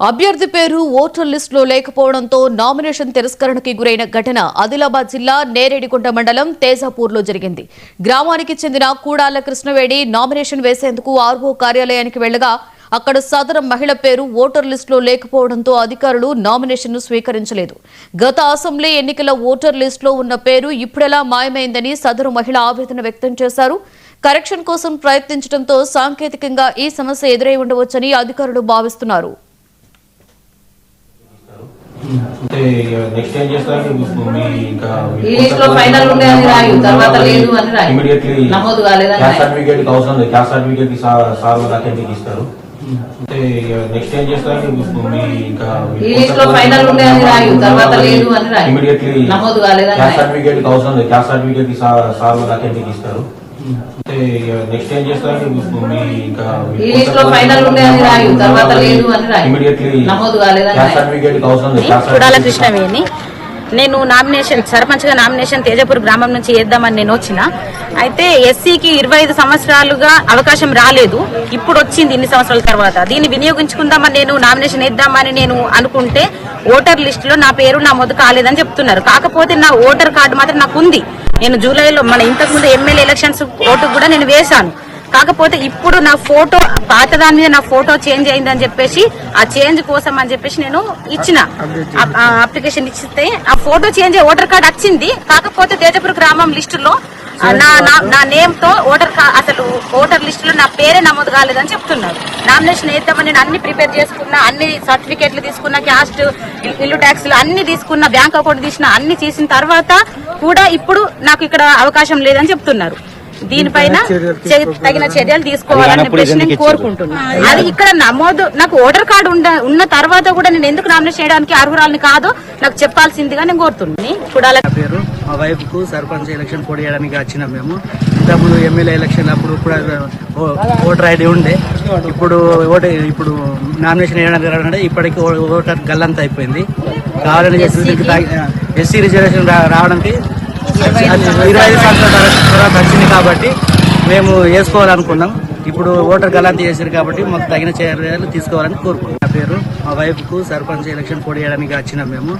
అభ్యర్థి పేరు ఓటర్ లిస్టులో లేకపోవడంతో నామినేషన్ తిరస్కరణకి గురైన ఘటన ఆదిలాబాద్ జిల్లా నేరేడిగుంట మండలం తేజాపూర్లో జరిగింది. గ్రామానికి చెందిన కూడాల కృష్ణవేడి నామినేషన్ వేసేందుకు ఆర్ఓ కార్యాలయానికి వెళ్లగా అక్కడ సదరం మహిళ పేరు ఓటర్ లిస్టులో లేకపోవడంతో అధికారులు నామినేషన్ను స్వీకరించలేదు. గత అసెంబ్లీ ఎన్నికల ఓటర్ లిస్టులో ఉన్న పేరు ఇప్పుడెలా మాయమైందని సదరు మహిళ ఆవేదన వ్యక్తం చేశారు. కరెక్షన్ కోసం ప్రయత్నించడంతో సాంకేతికంగా ఈ సమస్య ఎదురై ఉండవచ్చని అధికారులు భావిస్తున్నారు. నెక్స్ట్ ఏం చేస్తారు? ఈ లిస్ట్ లో ఫైనల్ ఉండే అని రాయు, తర్వాత లేదు అని రాయు. ఇమిడియట్లీ నమోదు కాలేదని క్యాస్ట్ సర్టిఫికేట్ అవసరం లేదు. క్యాస్ట్ సర్టిఫికేట్ సార్ నాకెందుకు ఇస్తారు? అంటే నెక్స్ట్ ఏం చేస్తారు? ఈ లిస్ట్ లో ఫైనల్ ఉండే అని రాయు, తర్వాత లేదు అని రాయు. ఇమిడియట్లీ నమోదు కాలేదని క్యాస్ట్ సర్టిఫికేట్ అవసరం లేదు. క్యాస్ట్ సర్టిఫికేట్ సార్ నాకెందుకు ఇస్తారు? అంటే నెక్స్ట్ ఏం చేస్తారు? ఈ లిస్ట్ లో ఫైనల్ ఉండే అని రాయు, తర్వాత లేదు అని రాయు. ఇమిడియట్లీ నమోదు కాలేదని క్యాస్ట్ సర్టిఫికేట్ అవసరం లేదు. కూడాల కృష్ణవేణి. నేను నామినేషన్ సర్పంచ్ గా నామినేషన్ తేజపూర్ గ్రామం నుంచి వేద్దామని నేను వచ్చిన. అయితే ఎస్సీకి 25 సంవత్సరాలుగా అవకాశం రాలేదు, ఇప్పుడు వచ్చింది ఇన్ని సంవత్సరాల తర్వాత. దీన్ని వినియోగించుకుందామని నేను నామినేషన్ వేద్దామని నేను అనుకుంటే ఓటర్ లిస్ట్ లో నా పేరు నమోదు కాలేదని చెప్తున్నారు. కాకపోతే నా ఓటర్ కార్డు మాత్రం నాకు ఉంది. నేను జూలైలో మన ఇంతకుముందు ఎమ్మెల్యే ఎలక్షన్స్ ఓటు కూడా నేను వేశాను. కాకపోతే ఇప్పుడు నా ఫోటో పాత దాని మీద నా ఫోటో చేంజ్ అయిందని చెప్పేసి ఆ చేంజ్ కోసం అని చెప్పేసి నేను ఇచ్చిన అప్లికేషన్ ఇచ్చితే ఆ ఫోటో చేంజ్ ఓటర్ కార్డు వచ్చింది. కాకపోతే తేజపూర్ గ్రామం లిస్టులో నా నేమ్ తో అసలు ఓటర్ లిస్ట్ లో నా పేరే నమోదు కాలేదని చెప్తున్నారు. నామినేషన్ వేద్దామని నేను అన్ని ప్రిపేర్ చేసుకున్నా, అన్ని సర్టిఫికేట్లు తీసుకున్నా, క్యాస్ట్ ఇల్లు ట్యాక్స్లు అన్ని తీసుకున్నా, బ్యాంక్ అకౌంట్ తీసిన అన్ని చేసిన తర్వాత కూడా ఇప్పుడు నాకు ఇక్కడ అవకాశం లేదని చెప్తున్నారు. దీనిపైన తగిన చర్యలు తీసుకోవాలని చెప్పేసి నేను కోరుకుంటున్నాను. అది ఇక్కడ నమోదు నాకు ఓటర్ కార్డు ఉన్న తర్వాత కూడా నేను ఎందుకు నామినేషన్ చేయడానికి అర్హురాలని కాదో నాకు చెప్పాల్సిందిగా నేను కోరుతున్నాను. కూడాల పేరు మా వైఫ్ కు సర్పంచ్ ఎలక్షన్ పోటీ చేయడానికి వచ్చినాం. మేము ఇంతకుముందు ఎమ్మెల్యే ఎలక్షన్ అప్పుడు కూడా ఓటర్ ఐడి ఉండే, ఇప్పుడు నామినేషన్ వేయడానికి ఇప్పటికీ ఓటర్ గల్లంత అయిపోయింది. కావాలని ఎస్సీ రిజర్వేషన్ రావడానికి 25 సంవత్సరాల తర్వాత వచ్చింది కాబట్టి మేము వేసుకోవాలనుకున్నాం. ఇప్పుడు ఓటర్ గల్లంత చేశారు కాబట్టి మాకు తగిన చర్యలు తీసుకోవాలని కోరుకుంటున్నాం. నా పేరు మా వైఫ్ కు సర్పంచ్ ఎలక్షన్ పోటీ చేయడానికి వచ్చినాం. మేము